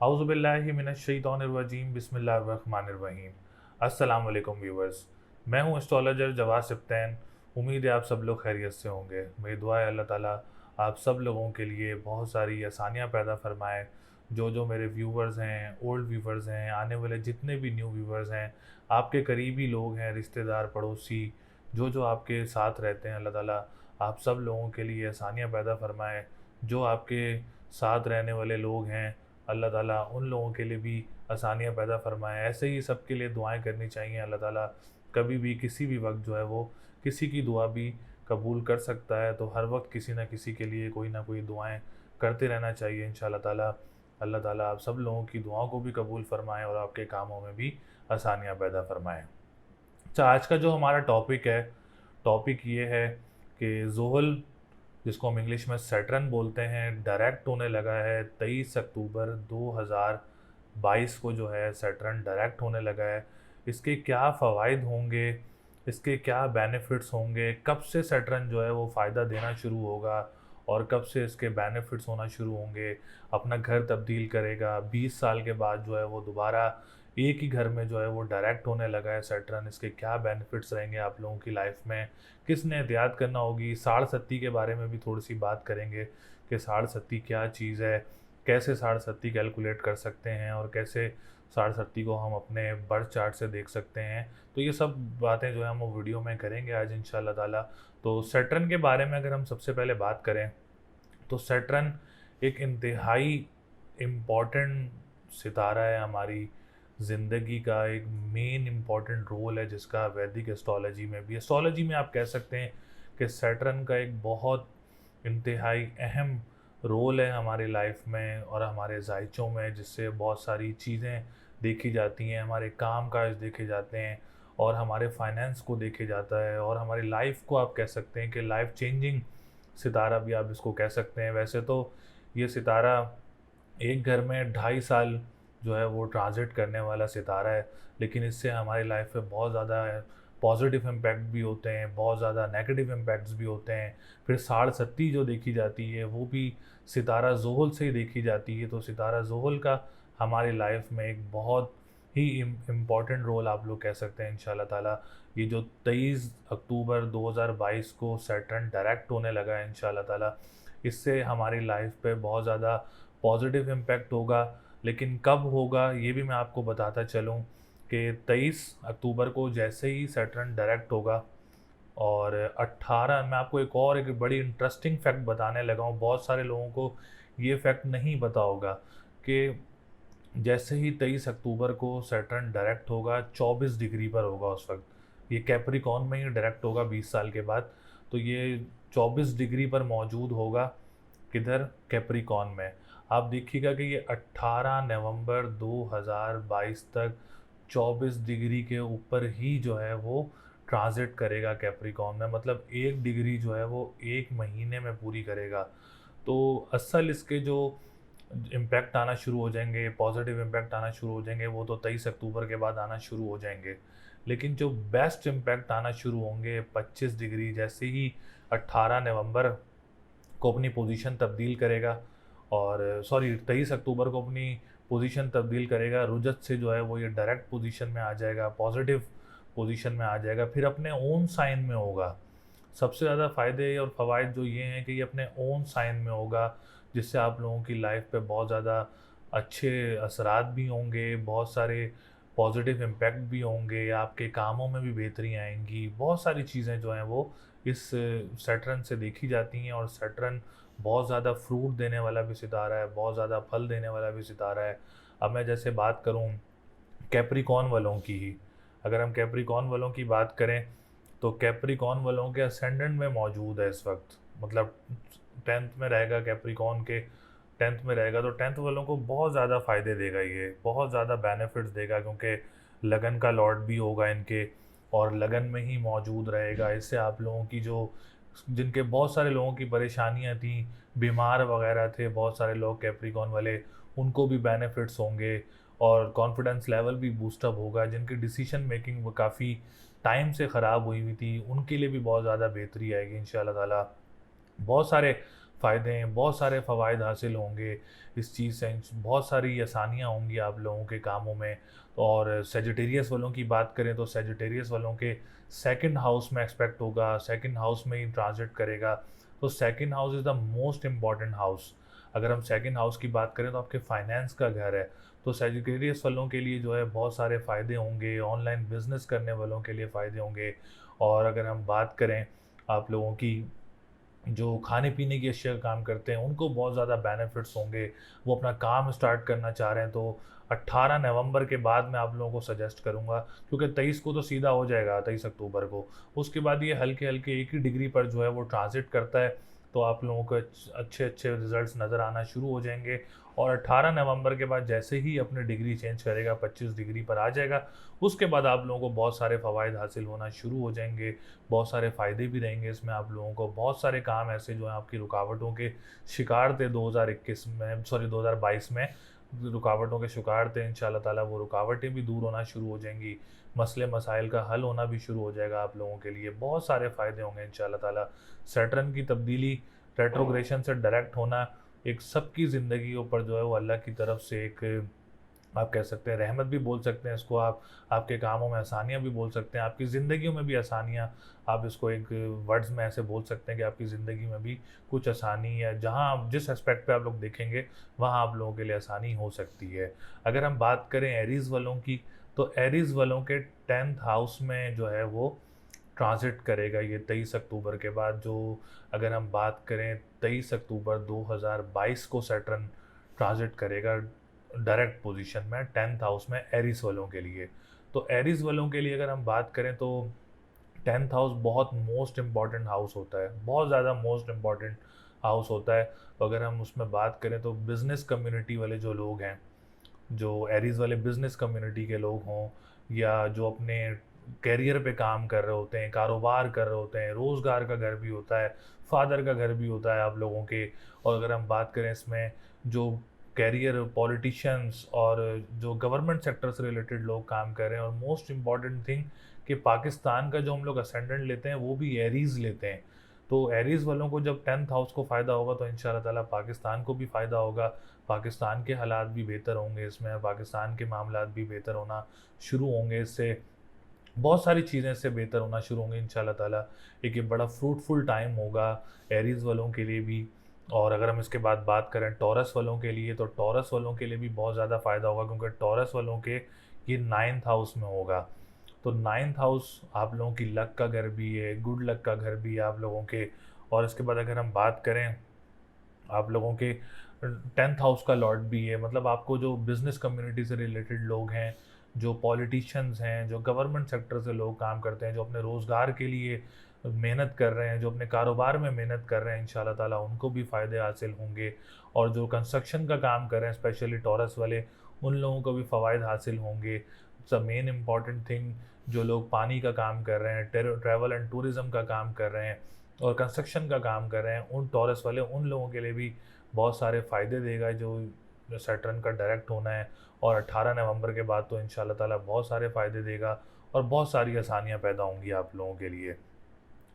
औज़ुबिल्लाहि मिनश्शैतानिर्रजीम बिस्मिल्लाहिर्रहमानिर्रहीम। अस्सलाम वालेकुम व्यूवर्स, मैं हूँ एस्ट्रोलॉजर जवाद सिप्तैन। उम्मीद है आप सब लोग खैरियत से होंगे। मेरी दुआ है अल्लाह ताला आप सब लोगों के लिए बहुत सारी आसानियाँ पैदा फरमाए। जो मेरे व्यूवर्स हैं, ओल्ड व्यूवर्स हैं, आने वाले जितने भी न्यू व्यूवर्स हैं, आपके करीबी लोग हैं, रिश्तेदार, पड़ोसी, जो आपके साथ रहते हैं, अल्लाह ताला आप सब लोगों के लिए आसानियाँ पैदा फरमाए। जो आपके साथ रहने वाले लोग हैं, अल्लाह ताला उन लोगों के लिए भी आसानियाँ पैदा फरमाए। ऐसे ही सबके लिए दुआएं करनी चाहिए। अल्लाह ताला कभी भी किसी भी वक्त जो है वो किसी की दुआ भी कबूल कर सकता है, तो हर वक्त किसी न किसी के लिए कोई ना कोई दुआएं करते रहना चाहिए। इंशाल्लाह ताला अल्लाह ताला आप सब लोगों की दुआओं को भी कबूल फरमाएँ और आपके कामों में भी आसानियाँ पैदा फरमाएँ। अच्छा, आज का जो हमारा टॉपिक है, टॉपिक ये है कि ज़ुहल, जिसको हम इंग्लिश में सैटर्न बोलते हैं, डायरेक्ट होने लगा है। 23 अक्टूबर 2022 को जो है सैटर्न डायरेक्ट होने लगा है। इसके क्या फ़वाइद होंगे, इसके क्या बेनिफिट्स होंगे, कब से सैटर्न जो है वो फ़ायदा देना शुरू होगा और कब से इसके बेनिफिट्स होना शुरू होंगे। अपना घर तब्दील करेगा, 20 साल के बाद जो है वो दोबारा एक ही घर में जो है वो डायरेक्ट होने लगा है सैटर्न। इसके क्या बेनिफिट्स रहेंगे आप लोगों की लाइफ में, किसने एहतियात करना होगी। साढ़ सत्ती के बारे में भी थोड़ी सी बात करेंगे कि साढ़ सत्ती क्या चीज़ है, कैसे साढ़ सत्ती कैलकुलेट कर सकते हैं और कैसे साढ़ सत्ती को हम अपने बर्थ चार्ट से देख सकते हैं। तो ये सब बातें जो है हम वो वीडियो में करेंगे आज इंशाल्लाह ताला। तो सैटर्न के बारे में अगर हम सबसे पहले बात करें, तो सैटर्न एक इंतहाई इम्पॉर्टेंट सितारा है। हमारी ज़िंदगी का एक मेन इम्पॉर्टेंट रोल है जिसका वैदिक एस्ट्रोलॉजी में भी, एस्ट्रोलॉजी में आप कह सकते हैं कि सैटर्न का एक बहुत इंतहाई अहम रोल है हमारी लाइफ में और हमारे जायचों में, जिससे बहुत सारी चीज़ें देखी जाती हैं, हमारे काम काज देखे जाते हैं और हमारे फाइनेंस को देखे जाता है और हमारी लाइफ को आप कह सकते हैं कि लाइफ चेंजिंग सितारा भी आप इसको कह सकते हैं। वैसे तो ये सितारा एक घर में 2.5 साल जो है वो ट्रांजिट करने वाला सितारा है, लेकिन इससे हमारी लाइफ पे बहुत ज़्यादा पॉजिटिव इम्पैक्ट भी होते हैं, बहुत ज़्यादा नेगेटिव इम्पैक्ट्स भी होते हैं। फिर साढ़ सत्ती जो देखी जाती है वो भी सितारा ज़ुहल से ही देखी जाती है। तो सितारा ज़ुहल का हमारी लाइफ में एक बहुत ही इम्पॉर्टेंट रोल आप लोग कह सकते हैं इंशाल्लाह ताला। ये जो 23 अक्टूबर 2022 को सैटर्न डायरेक्ट होने लगा है इंशाल्लाह ताला, इससे हमारी लाइफ पे बहुत ज़्यादा पॉजिटिव इम्पैक्ट होगा। लेकिन कब होगा ये भी मैं आपको बताता चलूँ कि 23 अक्टूबर को जैसे ही सैटर्न डायरेक्ट होगा और 18, मैं आपको एक बड़ी इंटरेस्टिंग फैक्ट बताने लगा हूँ। बहुत सारे लोगों को ये फैक्ट नहीं पता होगा कि जैसे ही 23 अक्टूबर को सैटर्न डायरेक्ट होगा, 24 डिग्री पर होगा उस वक्त। ये कैप्रिकॉर्न में ही डायरेक्ट होगा 20 साल के बाद। तो ये 24 डिग्री पर मौजूद होगा, किधर, कैप्रिकॉर्न में। आप देखिएगा कि ये 18 नवंबर 2022 तक 24 डिग्री के ऊपर ही जो है वो ट्रांजिट करेगा कैप्रिकॉर्न में। मतलब 1 डिग्री जो है वो 1 महीने में पूरी करेगा। तो असल इसके जो इम्पैक्ट आना शुरू हो जाएंगे, पॉजिटिव इम्पैक्ट आना शुरू हो जाएंगे, वो तो 23 अक्टूबर के बाद आना शुरू हो जाएंगे। लेकिन जो बेस्ट इम्पैक्ट आना शुरू होंगे 25 डिग्री, जैसे ही 18 नवंबर को अपनी पोजीशन तब्दील करेगा, और सॉरी 23 अक्टूबर को अपनी पोजीशन तब्दील करेगा, रुजत से जो है वो ये डायरेक्ट पोजीशन में आ जाएगा, पॉजिटिव पोजीशन में आ जाएगा, फिर अपने ओन साइन में होगा। सबसे ज़्यादा फ़ायदे और फ़वाइद जो ये हैं कि ये अपने ओन साइन में होगा, जिससे आप लोगों की लाइफ पे बहुत ज़्यादा अच्छे असरात भी होंगे, बहुत सारे पॉजिटिव इम्पैक्ट भी होंगे, आपके कामों में भी बेहतरी आएंगी। बहुत सारी चीज़ें जो हैं वो इस सैटर्न से देखी जाती हैं। और सैटर्न बहुत ज़्यादा फ्रूट देने वाला भी सितारा है, बहुत ज़्यादा फल देने वाला भी सितारा है। अब मैं जैसे बात करूँ कैप्रिकॉर्न वालों की ही, अगर हम कैप्रिकॉर्न वालों की बात करें, तो कैप्रिकॉर्न वालों के असेंडेंट में मौजूद है इस वक्त। मतलब 10th में रहेगा, कैप्रिकॉर्न के 10th में रहेगा, तो 10th वालों को बहुत ज़्यादा फ़ायदे देगा, ये बहुत ज़्यादा बेनिफिट्स देगा, क्योंकि लगन का लॉर्ड भी होगा इनके और लगन में ही मौजूद रहेगा। इससे आप लोगों की जो, जिनके बहुत सारे लोगों की परेशानियां थी, बीमार वगैरह थे बहुत सारे लोग कैप्रिकॉर्न वाले, उनको भी बेनिफिट्स होंगे और कॉन्फिडेंस लेवल भी बूस्टअप होगा। जिनकी डिसीजन मेकिंग वो काफ़ी टाइम से ख़राब हुई हुई थी, उनके लिए भी बहुत ज़्यादा बेहतरी आएगी इंशाल्लाह ताला। बहुत सारे फ़ायदे हैं, बहुत सारे फ़वाइद हासिल होंगे इस चीज़ से, बहुत सारी आसानियाँ होंगी आप लोगों के कामों में। और सेजिटेरियस वालों की बात करें तो सेजिटेरियस वालों के सेकंड हाउस में एक्सपेक्ट होगा, सेकंड हाउस में ही ट्रांजिट करेगा। तो second house is the most important house. अगर हम सेकंड हाउस की बात करें तो आपके फाइनेंस का घर है। तो सेजिटेरियस वालों के लिए जो है बहुत सारे फ़ायदे होंगे, ऑनलाइन बिजनेस करने वालों के लिए फ़ायदे होंगे। और अगर हम बात करें आप लोगों की जो खाने पीने की अशिया का काम करते हैं, उनको बहुत ज़्यादा बेनिफिट्स होंगे। वो अपना काम स्टार्ट करना चाह रहे हैं तो 18 नवंबर के बाद मैं आप लोगों को सजेस्ट करूंगा, क्योंकि 23 को तो सीधा हो जाएगा, 23 अक्टूबर को। उसके बाद ये हल्के हल्के एक ही डिग्री पर जो है वो ट्रांजिट करता है। तो आप लोगों को अच्छे अच्छे रिजल्ट्स नज़र आना शुरू हो जाएंगे। और 18 नवंबर के बाद जैसे ही अपनी डिग्री चेंज करेगा, 25 डिग्री पर आ जाएगा, उसके बाद आप लोगों को बहुत सारे फ़वाइद हासिल होना शुरू हो जाएंगे। बहुत सारे फ़ायदे भी रहेंगे इसमें आप लोगों को। बहुत सारे काम ऐसे जो हैं आपकी रुकावटों के शिकार थे 2021 में, सॉरी 2022 में रुकावटों के शिकार थे, इंशाल्लाह ताला वो रुकावटें भी दूर होना शुरू हो जाएंगी। मसले मसाइल का हल होना भी शुरू हो जाएगा आप लोगों के लिए। बहुत सारे फ़ायदे होंगे इंशाल्लाह ताला। सैटर्न की तब्दीली, रेट्रोग्रेशन से डायरेक्ट होना, एक सबकी ज़िंदगी के ऊपर जो है वो अल्लाह की तरफ से एक, आप कह सकते हैं रहमत भी बोल सकते हैं इसको आप। आपके कामों में आसानियाँ भी बोल सकते हैं, आपकी ज़िंदगियों में भी आसानियाँ, आप इसको एक वर्ड्स में ऐसे बोल सकते हैं कि आपकी ज़िंदगी में भी कुछ आसानी है, जहाँ आप जिस एस्पेक्ट पे आप लोग देखेंगे वहाँ आप लोगों के लिए आसानी हो सकती है। अगर हम बात करें एरीज़ वालों की, तो एरीज़ वालों के 10th हाउस में जो है वो ट्रांजिट करेगा ये 23 अक्टूबर के बाद। जो अगर हम बात करें 23 अक्टूबर 2022 को सैटर्न ट्रांजिट करेगा डायरेक्ट पोजीशन में 10th हाउस में एरीज वालों के लिए। तो एरीज वालों के लिए अगर हम बात करें तो 10th हाउस बहुत मोस्ट इम्पॉर्टेंट हाउस होता है, बहुत ज़्यादा मोस्ट इम्पॉर्टेंट हाउस होता है। तो अगर हम उसमें बात करें तो बिज़नेस कम्युनिटी वाले जो लोग हैं, जो एरीज वाले बिजनेस कम्युनिटी के लोग हों, या जो अपने कैरियर पे काम कर रहे होते हैं, कारोबार कर रहे होते हैं, रोज़गार का घर भी होता है, फादर का घर भी होता है आप लोगों के। और अगर हम बात करें इसमें जो कैरियर पॉलिटिशियंस और जो गवर्नमेंट सेक्टर से रिलेटेड लोग काम कर रहे हैं, और मोस्ट इम्पॉर्टेंट थिंग कि पाकिस्तान का जो हम लोग असेंडेंट लेते हैं वो भी एरीज लेते हैं। तो एरीज वालों को जब 10th हाउस को फ़ायदा होगा तो इंशाल्लाह ताला पाकिस्तान को भी फ़ायदा होगा। पाकिस्तान के हालात भी बेहतर होंगे इसमें, पाकिस्तान के मामलात भी बेहतर होना शुरू होंगे इससे। बहुत सारी चीज़ें इससे बेहतर होना शुरू होंगी इंशाल्लाह ताला। एक ये बड़ा फ्रूटफुल टाइम होगा एरीज़ वालों के लिए भी। और अगर हम इसके बाद बात करें टॉरस वालों के लिए, तो टॉरस वालों के लिए भी बहुत ज़्यादा फ़ायदा होगा, क्योंकि टॉरस वालों के ये 9th हाउस में होगा। तो 9th हाउस आप लोगों की लक का घर भी है, गुड लक का घर भी है आप लोगों के। और इसके बाद अगर हम बात करें आप लोगों के 10th हाउस का लॉर्ड भी है, मतलब आपको जो बिज़नेस कम्युनिटी से रिलेटेड लोग हैं, जो पॉलिटिशियंस हैं, जो गवर्नमेंट सेक्टर से लोग काम करते हैं, जो अपने रोज़गार के लिए मेहनत कर रहे हैं, जो अपने कारोबार में मेहनत कर रहे हैं, इंशाल्लाह ताला उनको भी फ़ायदे हासिल होंगे। और जो कंस्ट्रक्शन का काम कर रहे हैं स्पेशली टॉरस वाले, उन लोगों को भी फ़वाइद हासिल होंगे। द मेन इम्पॉर्टेंट थिंग, जो लोग पानी का काम कर रहे हैं, ट्रैवल एंड टूरिज़्म का काम कर रहे हैं और कंस्ट्रक्शन का काम कर रहे हैं, उन टॉरस वाले उन लोगों के लिए भी बहुत सारे फ़ायदे देगा जो सैटर्न का डायरेक्ट होना है। और 18 नवंबर के बाद तो इंशाल्लाह ताला बहुत सारे फ़ायदे देगा और बहुत सारी आसानियाँ पैदा होंगी आप लोगों के लिए।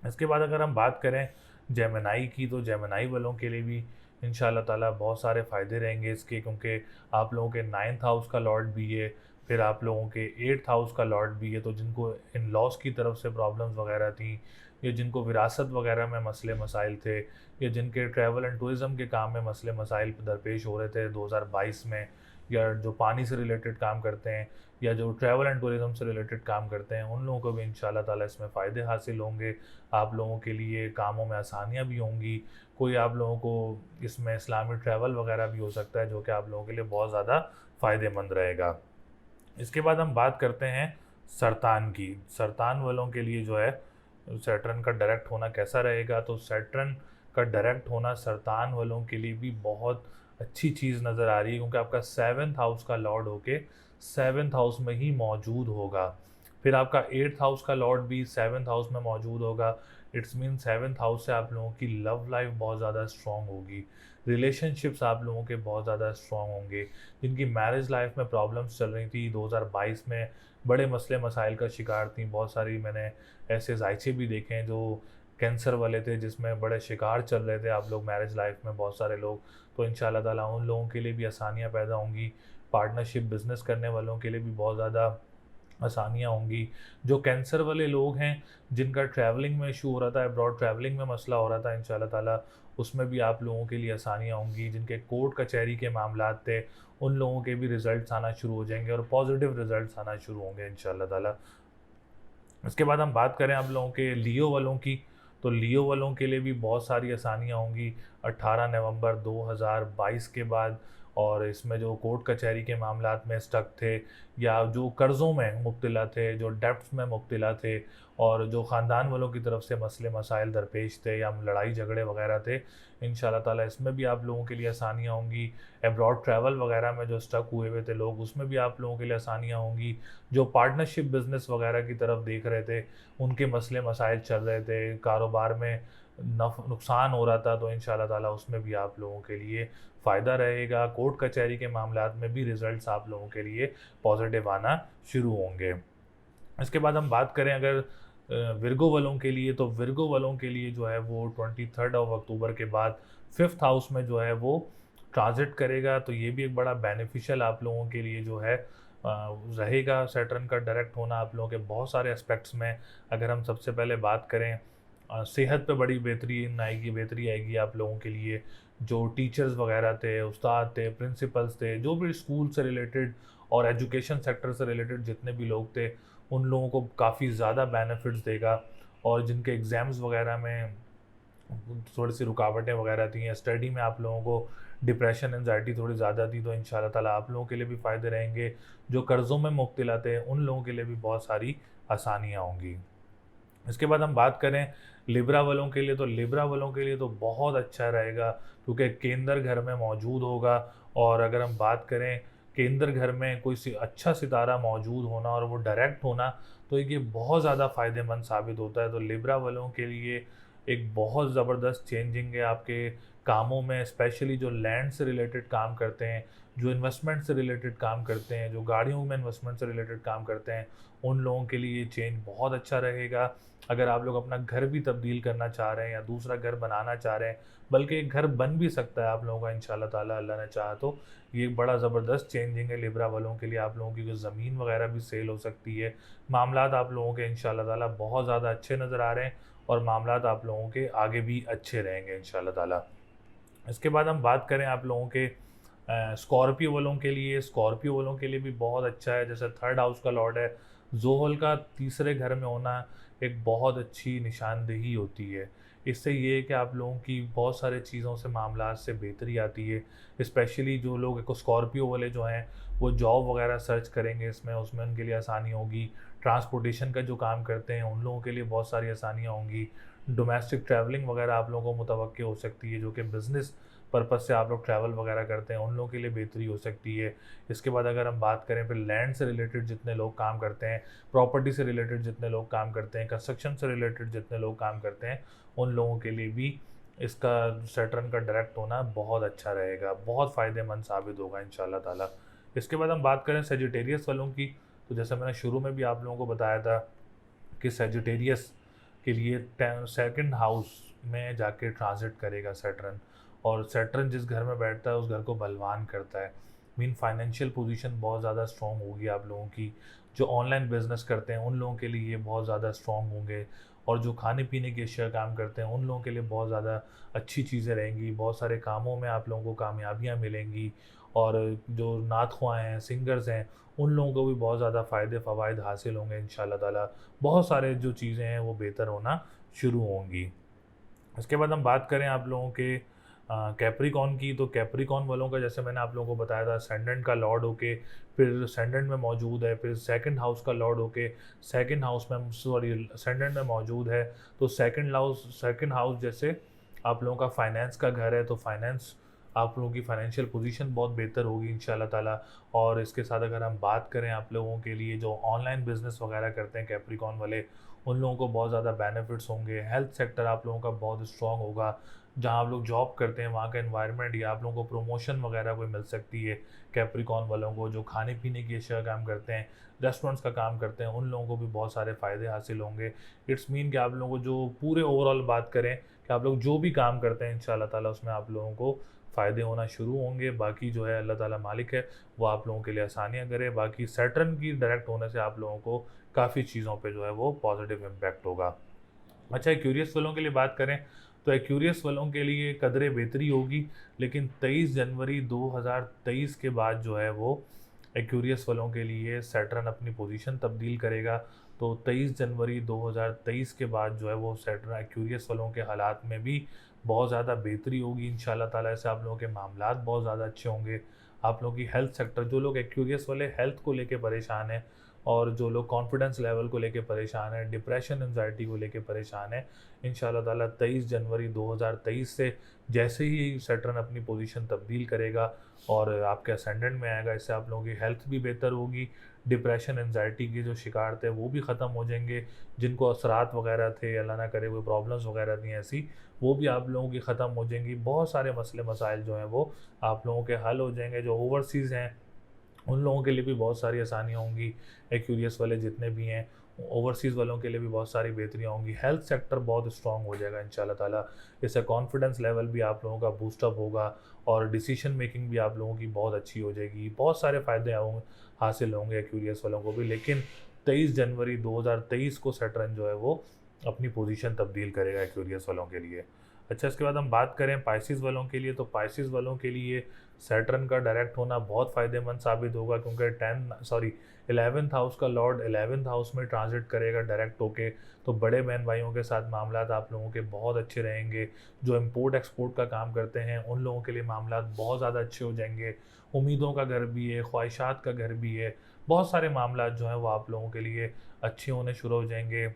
इसके बाद अगर हम बात करें जेमिनाई की, तो जेमिनाई वालों के लिए भी इंशाल्लाह ताला बहुत सारे फ़ायदे रहेंगे इसके, क्योंकि आप लोगों के 9th हाउस का लॉर्ड भी है, फिर आप लोगों के 8th हाउस का लॉर्ड भी है। तो जिनको इन लॉस की तरफ से प्रॉब्लम्स वगैरह थी, या जिनको विरासत वगैरह में मसले मसाइल थे, या जिनके ट्रैवल एंड टूरिज़म के काम में मसले मसाइल दरपेश हो रहे थे 2022 में, या जो पानी से रिलेटेड काम करते हैं, या जो ट्रैवल एंड टूरिज़म से रिलेटेड काम करते हैं, उन लोगों को भी इंशाल्लाह ताला इसमें फ़ायदे हासिल होंगे। आप लोगों के लिए कामों में आसानियाँ भी होंगी। कोई आप लोगों को इसमें इस्लामी ट्रैवल वगैरह भी हो सकता है, जो कि आप लोगों के लिए बहुत ज़्यादा फ़ायदेमंद रहेगा। इसके बाद हम बात करते हैं सरतान की। सरतान वालों के लिए जो है सैटर्न का डायरेक्ट होना कैसा रहेगा, तो सैटर्न का डायरेक्ट होना सरतान वालों के लिए भी बहुत अच्छी चीज़ नज़र आ रही है, क्योंकि आपका 7th हाउस का लॉर्ड होके 7th हाउस में ही मौजूद होगा। फिर आपका 8th हाउस का लॉर्ड भी 7th हाउस में मौजूद होगा। इट्स मीन 7th हाउस से आप लोगों की लव लाइफ बहुत ज़्यादा स्ट्रॉन्ग होगी, रिलेशनशिप्स आप लोगों के बहुत ज़्यादा स्ट्रॉन्ग होंगे। जिनकी मैरिज लाइफ में प्रॉब्लम्स चल रही थी 2022 में, बड़े मसले मसाइल का शिकार थी, बहुत सारी मैंने ऐसे जायचे भी देखे हैं जो कैंसर वाले थे जिसमें बड़े शिकार चल रहे थे आप लोग मैरिज लाइफ में बहुत सारे लोग, तो इंशाल्लाह ताला उन लोगों के लिए भी आसानियाँ पैदा होंगी। पार्टनरशिप बिज़नेस करने वालों के लिए भी बहुत ज़्यादा आसानियाँ होंगी। जो कैंसर वाले लोग हैं, जिनका ट्रैवलिंग में इशू हो रहा था, अब्रॉड ट्रैवलिंग में मसला हो रहा था, इंशाल्लाह ताला उसमें भी आप लोगों के लिए आसानियाँ होंगी। जिनके कोर्ट कचहरी के मामलात थे, उन लोगों के भी रिज़ल्ट्स आना शुरू हो जाएँगे और पॉज़िटिव रिज़ल्ट्स आना शुरू होंगे इंशाल्लाह ताला। इसके बाद हम बात करें आप लोगों के लियो वालों की, तो लियो वालों के लिए भी बहुत सारी आसानियाँ होंगी 18 नवंबर 2022 के बाद। और इसमें जो कोर्ट कचहरी के मामलात में स्टक थे, या जो कर्ज़ों में मुब्तला थे, जो डेब्ट्स में मुब्तला थे, और जो ख़ानदान वालों की तरफ से मसले मसाइल दरपेश थे या लड़ाई झगड़े वगैरह थे, इंशाल्लाह ताला इसमें भी आप लोगों के लिए आसानियाँ होंगी। अब्रॉड ट्रैवल वगैरह में जो स्टक हुए थे लोग, उसमें भी आप लोगों के लिए आसानियाँ होंगी। जो पार्टनरशिप बिज़नेस वगैरह की तरफ देख रहे थे, उनके मसले मसाइल चल रहे थे, कारोबार में नुकसान हो रहा था, तो इंशाल्लाह ताला उसमें भी आप लोगों के लिए फ़ायदा रहेगा। कोर्ट कचहरी के मामलात में भी रिज़ल्ट्स आप लोगों के लिए पॉज़िटिव आना शुरू होंगे। इसके बाद हम बात करें अगर विर्गो वालों के लिए, तो विर्गो वालों के लिए जो है वो 23 ऑफ अक्टूबर के बाद 5th हाउस में जो है वो ट्रांजिट करेगा, तो ये भी एक बड़ा बेनिफिशियल आप लोगों के लिए जो है रहेगा। सैटर्न का डायरेक्ट होना आप लोगों के बहुत सारे एस्पेक्ट्स में, अगर हम सबसे पहले बात करें सेहत पे बड़ी बेहतरी आएगी आप लोगों के लिए। जो टीचर्स वगैरह थे, उस्ताद थे, प्रिंसिपल्स थे, जो भी स्कूल से रिलेटेड और एजुकेशन सेक्टर से रिलेटेड जितने भी लोग थे, उन लोगों को काफ़ी ज़्यादा बेनिफिट्स देगा। और जिनके एग्ज़ाम्स वगैरह में थोड़ी सी रुकावटें वगैरह थी, या स्टडी में आप लोगों को डिप्रेशन एंजाइटी थोड़ी ज़्यादा थी, तो इंशाल्लाह ताला आप लोगों के लिए भी फ़ायदे रहेंगे। जो कर्ज़ों में मुब्तला थे, उन लोगों के लिए भी बहुत सारी आसानियाँ होंगी। इसके बाद हम बात करें लिब्रा वालों के लिए, तो लिब्रा वालों के लिए तो बहुत अच्छा रहेगा, क्योंकि केंद्र घर में मौजूद होगा। और अगर हम बात करें केंद्र घर में कोई अच्छा सितारा मौजूद होना और वो डायरेक्ट होना, तो ये बहुत ज़्यादा फ़ायदेमंद साबित होता है। तो लिब्रा वालों के लिए एक बहुत ज़बरदस्त चेंजिंग है आपके कामों में, स्पेशली जो लैंड से रिलेटेड काम करते हैं, जो इन्वेस्टमेंट से रिलेटेड काम करते हैं, जो गाड़ियों में इन्वेस्टमेंट से रिलेटेड काम करते हैं, उन लोगों के लिए ये चेंज बहुत अच्छा रहेगा। अगर आप लोग अपना घर भी तब्दील करना चाह रहे हैं या दूसरा घर बनाना चाह रहे हैं, बल्कि एक घर बन भी सकता है आप लोगों का इंशाल्लाह ताला, अल्लाह ने चाहा तो। ये एक बड़ा ज़बरदस्त चेंजिंग है लिब्रा वालों के लिए। आप लोगों की जो ज़मीन वगैरह भी सेल हो सकती है। मामलात आप लोगों के इंशाल्लाह ताला बहुत ज़्यादा अच्छे नज़र आ रहे हैं, और मामलात आप लोगों के आगे भी अच्छे रहेंगे इंशाल्लाह ताला। इसके बाद हम बात करें आप लोगों के स्कॉर्पियो वालों के लिए, स्कॉर्पियो वालों के लिए भी बहुत अच्छा है। जैसे 3rd हाउस का लॉर्ड है, ज़ोहल का तीसरे घर में होना एक बहुत अच्छी निशानदेही होती है। इससे ये है कि आप लोगों की बहुत सारे चीज़ों से मामलात से बेहतरी आती है। स्पेशली जो लोग एक स्कॉर्पियो वाले जो हैं, वो जॉब वगैरह सर्च करेंगे इसमें, उसमें उनके लिए आसानी होगी। ट्रांसपोर्टेशन का जो काम करते हैं, उन लोगों के लिए बहुत सारी आसानियाँ होंगी। डोमेस्टिक ट्रैवलिंग वगैरह आप लोगों को मुतवक्किल हो सकती है, जो कि बिज़नेस पर्पज़ से आप लोग ट्रैवल वगैरह करते हैं, उन लोगों के लिए बेहतरी हो सकती है। इसके बाद अगर हम बात करें फिर लैंड से रिलेटेड जितने लोग काम करते हैं, प्रॉपर्टी से रिलेटेड जितने लोग काम करते हैं, कंस्ट्रक्शन से रिलेटेड जितने लोग काम करते हैं, उन लोगों के लिए भी इसका सैटर्न का डायरेक्ट होना बहुत अच्छा रहेगा, बहुत फ़ायदेमंद साबित होगा इंशाल्लाह ताला। इसके बाद हम बात करें सेजिटेरियस वालों की, तो जैसे मैंने शुरू में भी आप लोगों को बताया था कि सेजिटेरियस के लिए 2nd हाउस में जाके ट्रांजिट करेगा सैटर्न। और सैटर्न जिस घर में बैठता है, उस घर को बलवान करता है। मीन फाइनेंशियल पोजीशन बहुत ज़्यादा स्ट्रॉन्ग होगी आप लोगों की। जो ऑनलाइन बिजनेस करते हैं, उन लोगों के लिए ये बहुत ज़्यादा स्ट्रॉन्ग होंगे। और जो खाने पीने के अशिया काम करते हैं, उन लोगों के लिए बहुत ज़्यादा अच्छी चीज़ें रहेंगी। बहुत सारे कामों में आप लोगों को कामयाबियाँ मिलेंगी। और जो नात ख्वाह हैं, सिंगर्स हैं, उन लोगों को भी बहुत ज़्यादा फ़ायदे हासिल होंगे इंशाल्लाह ताला। बहुत सारे जो चीज़ें हैं वो बेहतर होना शुरू होंगी। इसके बाद हम बात करें आप लोगों के कैप्रिकॉन की, तो कैप्रिकॉन वालों का जैसे मैंने आप लोगों को बताया था, सेंडेंट का लॉर्ड होके फिर सेंडेंट में मौजूद है, फिर 2nd हाउस का लॉर्ड होके 2nd हाउस में, सॉरी, सेंडेंट में मौजूद है। तो 2nd हाउस जैसे आप लोगों का फाइनेंस का घर है, तो फाइनेंस आप लोगों की फाइनेंशियल पोजीशन बहुत बेहतर होगी इंशाल्लाह ताला। और इसके साथ अगर हम बात करें आप लोगों के लिए जो ऑनलाइन बिजनेस वगैरह करते हैं कैप्रिकॉन वाले, उन लोगों को बहुत ज़्यादा बेनिफिट्स होंगे। हेल्थ सेक्टर आप लोगों का बहुत स्ट्रॉन्ग होगा। जहाँ आप लोग जॉब करते हैं वहाँ का एनवायरनमेंट, या आप लोगों को प्रमोशन वगैरह कोई मिल सकती है। कैप्रिकॉर्न वालों को जो खाने पीने की एशिया का काम करते हैं, रेस्टोरेंट्स का काम करते हैं, उन लोगों को भी बहुत सारे फ़ायदे हासिल होंगे। इट्स मीन कि आप लोगों को जो पूरे ओवरऑल बात करें कि आप लोग जो भी काम करते हैं इंशाल्लाह ताला उसमें आप लोगों को फ़ायदे होना शुरू होंगे। बाकी जो है अल्लाह ताला मालिक है, वो आप लोगों के लिए आसानियाँ करे। बाकी सैटर्न की डायरेक्ट होने से आप लोगों को काफ़ी चीज़ों पे जो है वो पॉजिटिव इम्पैक्ट होगा। अच्छा, एक्यूरियस वालों के लिए बात करें तो एक्यूरियस वालों के लिए कदरे बेहतरी होगी, लेकिन 23 जनवरी 2023 के बाद जो है वो एक्यूरियस वालों के लिए सैटर्न अपनी पोजीशन तब्दील करेगा। तो 23 जनवरी 2023 के बाद जो है वो सैटर्न एक्यूरियस वालों के हालात में भी बहुत ज़्यादा बेहतरी होगी इंशाल्लाह ताला से। आप लोगों के मामलात बहुत ज़्यादा अच्छे होंगे। आप लोगों की हेल्थ सेक्टर, जो लोग एक्यूरियस वाले हेल्थ को लेके परेशान हैं और जो लोग कॉन्फिडेंस लेवल को लेके परेशान हैं, डिप्रेशन एंजाइटी को लेके परेशान हैं, इंशाल्लाह ताला 23 जनवरी 2023 से जैसे ही सैटर्न अपनी पोजीशन तब्दील करेगा और आपके असेंडेंट में आएगा, इससे आप लोगों की हेल्थ भी बेहतर होगी। डिप्रेशन एंजाइटी के जो शिकार थे वो भी ख़त्म हो जाएंगे। जिनको असरात वगैरह थे, अल्लाह ना करे कोई प्रॉब्लम्स वगैरह थी ऐसी, वो भी आप लोगों की ख़त्म हो जाएंगी। बहुत सारे मसले मसाइल जो हैं वो आप लोगों के हल हो जाएंगे। जो ओवरसीज़ हैं उन लोगों के लिए भी बहुत सारी आसानियाँ होंगी। एक्यूरियस वाले जितने भी हैं, ओवरसीज़ वालों के लिए भी बहुत सारी बेहतरियाँ होंगी। हेल्थ सेक्टर बहुत स्ट्रॉन्ग हो जाएगा इंशाल्लाह ताला। इससे कॉन्फिडेंस लेवल भी आप लोगों का बूस्टअप होगा और डिसीजन मेकिंग भी आप लोगों की बहुत अच्छी हो जाएगी। बहुत सारे फ़ायदे होंगे, हासिल होंगे एक्यूरियस वालों को भी। लेकिन 23 जनवरी 2023 को सैटर्न जो है वो अपनी पोजीशन तब्दील करेगा एक्यूरियस वालों के लिए। अच्छा, इसके बाद हम बात करें पाइसेस वालों के लिए, तो पाइसेस वालों के लिए सैटर्न का डायरेक्ट होना बहुत फ़ायदेमंद साबित होगा, क्योंकि 11th हाउस का लॉर्ड 11th हाउस में ट्रांजिट करेगा डायरेक्ट होके। तो बड़े बहन भाइयों के साथ मामलात आप लोगों के बहुत अच्छे रहेंगे। जो इम्पोर्ट एक्सपोर्ट का काम करते हैं उन लोगों के लिए मामलात बहुत ज़्यादा अच्छे हो जाएंगे। उम्मीदों का घर भी है, ख्वाहिशात का घर भी है। बहुत सारे मामलात जो हैं वो आप लोगों के लिए अच्छे होने शुरू हो जाएंगे।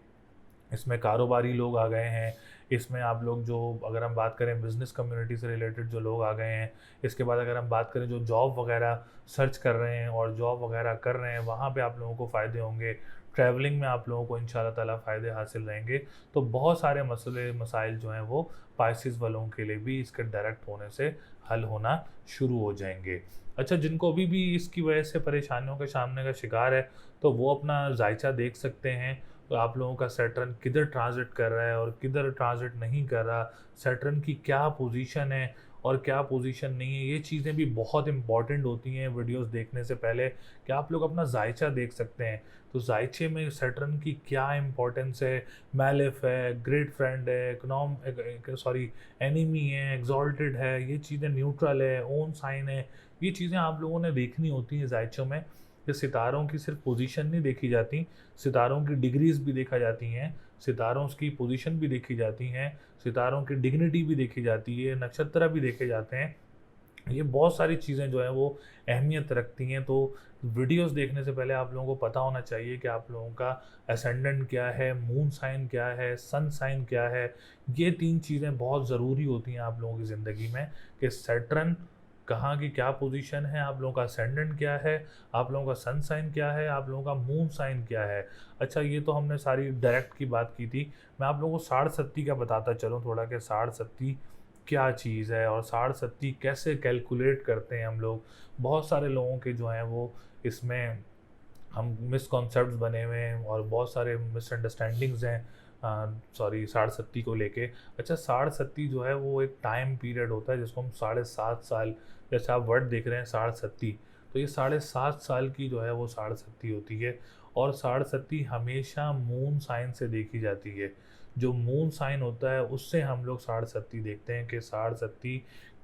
इसमें कारोबारी लोग आ गए हैं। इसमें आप लोग जो, अगर हम बात करें बिज़नेस कम्युनिटी से रिलेटेड जो लोग आ गए हैं। इसके बाद अगर हम बात करें जो जॉब वगैरह सर्च कर रहे हैं और जॉब वगैरह कर रहे हैं, वहाँ पे आप लोगों को फ़ायदे होंगे। ट्रैवलिंग में आप लोगों को इंशाल्लाह ताला फ़ायदे हासिल रहेंगे। तो बहुत सारे मसले मसाइल जो हैं वो पाइसेस वालों के लिए भी इसके डायरेक्ट होने से हल होना शुरू हो जाएंगे। अच्छा, जिनको अभी भी इसकी वजह से परेशानियों के सामने का शिकार है, तो वो अपना जायचा देख सकते हैं। तो आप लोगों का सैटर्न किधर ट्रांजिट कर रहा है और किधर ट्रांजिट नहीं कर रहा, सैटर्न की क्या पोजीशन है और क्या पोजीशन नहीं है, ये चीज़ें भी बहुत इंपॉर्टेंट होती हैं वीडियोस देखने से पहले, कि आप लोग अपना जायचा देख सकते हैं। तो जायचे में सैटर्न की क्या इंपॉर्टेंस है, मैलिफ है, ग्रेट फ्रेंड है, एनिमी है, एग्जॉल्टेड है, ये चीज़ें न्यूट्रल है, ओन साइन है, ये चीज़ें आप लोगों ने देखनी होती हैं जायचों में। कि सितारों की सिर्फ पोजीशन नहीं देखी जाती, सितारों की डिग्रीज भी देखा जाती हैं, सितारों की पोजीशन भी देखी जाती हैं, सितारों की डिग्निटी भी देखी जाती है, नक्षत्र भी देखे जाते हैं। ये बहुत सारी चीज़ें जो हैं वो अहमियत रखती हैं। तो वीडियोस देखने से पहले आप लोगों को पता होना चाहिए कि आप लोगों का असेंडेंट क्या है, मून साइन क्या है, सन साइन क्या है। ये 3 चीज़ें बहुत ज़रूरी होती हैं आप लोगों की ज़िंदगी में, कि सैटर्न कहाँ की क्या पोजीशन है, आप लोगों का असेंडेंट क्या है, आप लोगों का सन साइन क्या है, आप लोगों का मून साइन क्या है। अच्छा, ये तो हमने सारी डायरेक्ट की बात की थी। मैं आप लोगों को साढ़ सत्ती का बताता चलूँ थोड़ा, कि साढ़ सत्ती क्या चीज़ है और साढ़ सत्ती कैसे कैलकुलेट करते हैं हम लोग। बहुत सारे लोगों के जो हैं वो इसमें हम मिसकॉन्सेप्ट्स बने हुए हैं और बहुत सारे मिसअंडरस्टैंडिंग्स हैं साढ़ सत्ती को लेके। अच्छा, साढ़ सत्ती जो है वो एक टाइम पीरियड होता है जिसको हम 7.5 साल, जैसे आप वर्ड देख रहे हैं साढ़ सत्ती, तो ये 7.5 साल की जो है वो साढ़ सत्ती होती है। और साढ़ सत्ती हमेशा मून साइन से देखी जाती है। जो मून साइन होता है उससे हम लोग साढ़ सत्ती देखते हैं कि साढ़ सत्ती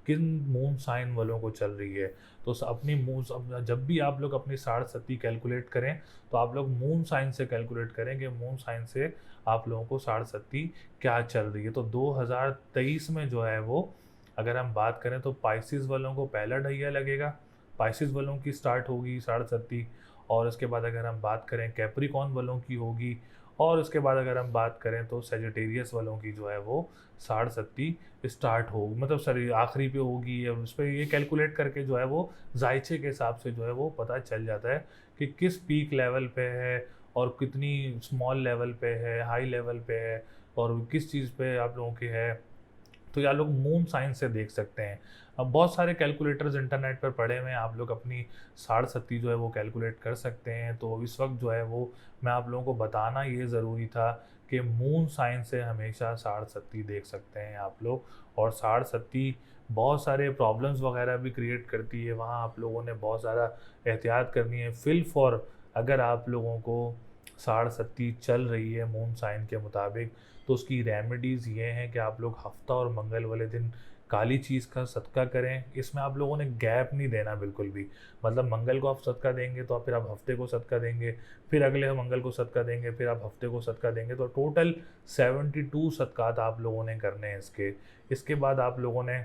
किन मून साइन वालों को चल रही है। तो अपनी मून, जब भी आप लोग अपनी साढ़ सत्ती कैलकुलेट करें तो आप लोग मून साइन से कैलकुलेट करें कि मून साइन से आप लोगों को साढ़ सत्ती क्या चल रही है। तो 2023 में जो है वो, अगर हम बात करें तो पाइसिस वालों को पहला ढैया लगेगा, पाइसिस वालों की स्टार्ट होगी साढ़ सत्ती। और उसके बाद अगर हम बात करें कैप्रिकॉर्न वालों की होगी। और उसके बाद अगर हम बात करें तो सेजिटेरियस वालों की जो है वो साढ़ सत्ती स्टार्ट हो, मतलब सॉरी आखिरी पे होगी। या उस पर ये कैलकुलेट करके जो है वो जायचे के हिसाब से जो है वो पता चल जाता है कि किस पीक लेवल पे है और कितनी स्मॉल लेवल पे है, हाई लेवल पे है, और किस चीज़ पे आप लोगों की है तो ये आप लोग मून साइन से देख सकते हैं। अब बहुत सारे कैलकुलेटर्स इंटरनेट पर पड़े हुए हैं, आप लोग अपनी साढ़ जो है वो कैलकुलेट कर सकते हैं। तो इस वक्त जो है वो मैं आप लोगों को बताना ये ज़रूरी था कि मून साइन से हमेशा साढ़ देख सकते हैं आप लोग। और साढ़ बहुत सारे प्रॉब्लम्स वगैरह भी क्रिएट करती है, वहाँ आप लोगों ने बहुत ज़्यादा एहतियात करनी है। फिल फॉर अगर आप लोगों को साढ़ चल रही है मून साइन के मुताबिक, तो उसकी रेमेडीज़ ये हैं कि आप लोग हफ्ता और मंगल वाले दिन काली चीज़ का सदका करें। इसमें आप लोगों ने गैप नहीं देना बिल्कुल भी। मतलब मंगल को आप सदका देंगे तो फिर आप हफ्ते को सदका देंगे, फिर अगले मंगल को सदका देंगे, फिर आप हफ्ते को सदका देंगे। तो टोटल 72 सदकात आप लोगों ने करने हैं इसके। इसके बाद आप लोगों ने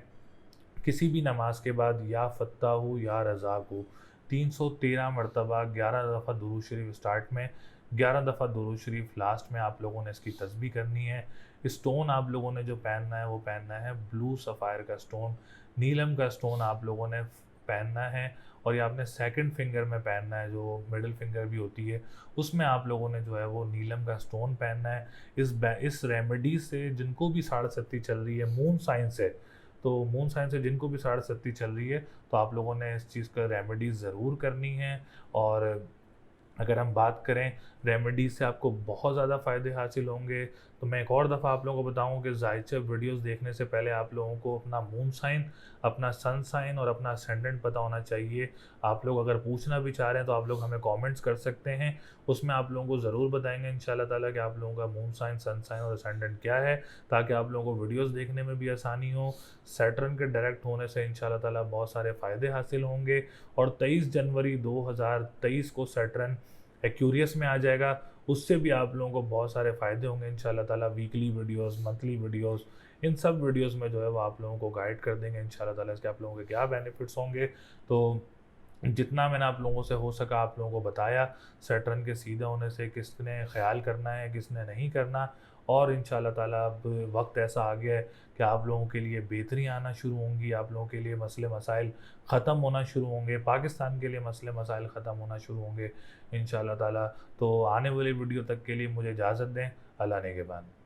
किसी भी नमाज के बाद या फ़त्ताहु या रज़ाक़ु 313 मरतबा 11 दफ़ा दुरूद शरीफ स्टार्ट में, 11 दफ़ा दुरूद शरीफ लास्ट में आप लोगों ने इसकी तस्बीह करनी है। स्टोन आप लोगों ने जो पहनना है वो पहनना है ब्लू सफ़ायर का स्टोन, नीलम का स्टोन आप लोगों ने पहनना है। और ये आपने सेकंड फिंगर में पहनना है, जो मिडिल फिंगर भी होती है उसमें आप लोगों ने जो है वो नीलम का स्टोन पहनना है। इस रेमेडी से जिनको भी साढ़ चल रही है मून साइन से, तो मून साइन से जिनको भी साढ़ चल रही है, तो आप लोगों ने इस चीज़ का रेमेडी ज़रूर करनी है। और अगर हम बात करें रेमेडी से आपको बहुत ज़्यादा फ़ायदे हासिल होंगे। तो मैं एक और दफ़ा आप लोगों को बताऊं कि जायचे वीडियोस देखने से पहले आप लोगों को अपना मून साइन, अपना सन साइन और अपना असेंडेंट पता होना चाहिए। आप लोग अगर पूछना भी चाह रहे हैं तो आप लोग हमें कमेंट्स कर सकते हैं, उसमें आप लोगों को ज़रूर बताएंगे इंशाल्लाह ताला कि आप लोगों का मून साइन, सन साइन और असेंडेंट क्या है, ताकि आप लोगों को वीडियोज़ देखने में भी आसानी हो। सैटर्न के डायरेक्ट होने से इंशाल्लाह ताला बहुत सारे फ़ायदे हासिल होंगे। और 23 जनवरी 2023 को सैटर्न एक्यूरियस में आ जाएगा, उससे भी आप लोगों को बहुत सारे फ़ायदे होंगे इंशाल्लाह ताला। वीकली वीडियोस, मंथली वीडियोस, इन सब वीडियोस में जो है वो आप लोगों को गाइड कर देंगे इंशाल्लाह ताला इसके आप लोगों के क्या बेनिफिट्स होंगे। तो जितना मैंने आप लोगों से हो सका आप लोगों को बताया, सैटर्न के सीधे होने से किसने ख्याल करना है, किसने नहीं करना। और इंशाल्लाह ताला अब वक्त ऐसा आ गया है कि आप लोगों के लिए बेहतरी आना शुरू होंगी, आप लोगों के लिए मसले मसाइल ख़त्म होना शुरू होंगे, पाकिस्तान के लिए मसले मसाइल ख़त्म होना शुरू होंगे इंशाल्लाह ताला। तो आने वाली वीडियो तक के लिए मुझे इजाज़त दें। अल्लाह ने के बाद।